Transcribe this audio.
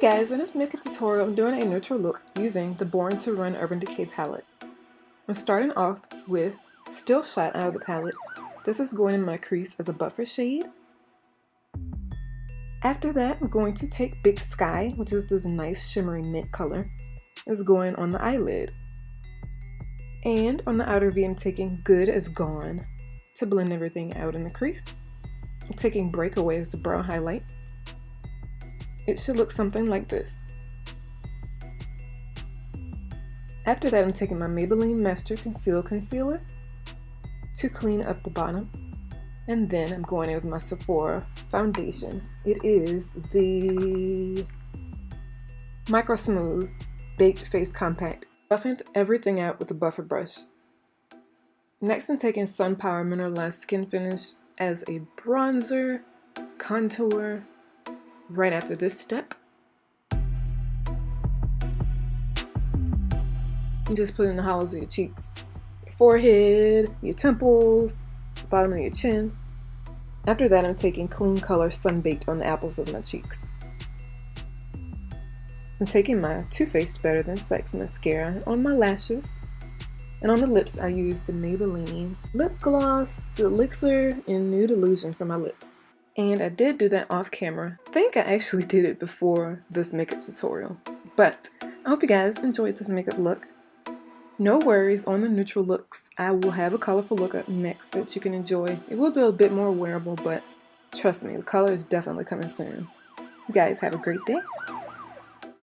Guys, in this makeup tutorial I'm doing a neutral look using the Born to Run Urban Decay palette. I'm starting off with Still Shot out of the palette. This is going in my crease as a buffer shade. After that, I'm going to take Big Sky, which is this nice shimmery mint color. It's going on the eyelid. And on the outer V, I'm taking Good as Gone to blend everything out in the crease. I'm taking Breakaway as the brow highlight. It should look something like this. After that, I'm taking my Maybelline Master Conceal Concealer to clean up the bottom. And then I'm going in with my Sephora foundation. It is the Micro Smooth Baked Face Compact. Buffing everything out with a buffer brush. Next, I'm taking Sun Power Mineralized Skin Finish as a bronzer, contour, right after this step. And just put it in the hollows of your cheeks, your forehead, your temples, bottom of your chin. After that, I'm taking Kleancolor Sunbaked on the apples of my cheeks. I'm taking my Too Faced Better Than Sex mascara on my lashes. And on the lips, I use the Maybelline lip gloss, the Elixir, and Nude Illusion for my lips. And I did do that off camera. I think I actually did it before this makeup tutorial. But I hope you guys enjoyed this makeup look. No worries on the neutral looks. I will have a colorful look up next that you can enjoy. It will be a bit more wearable, but trust me, the color is definitely coming soon. You guys have a great day.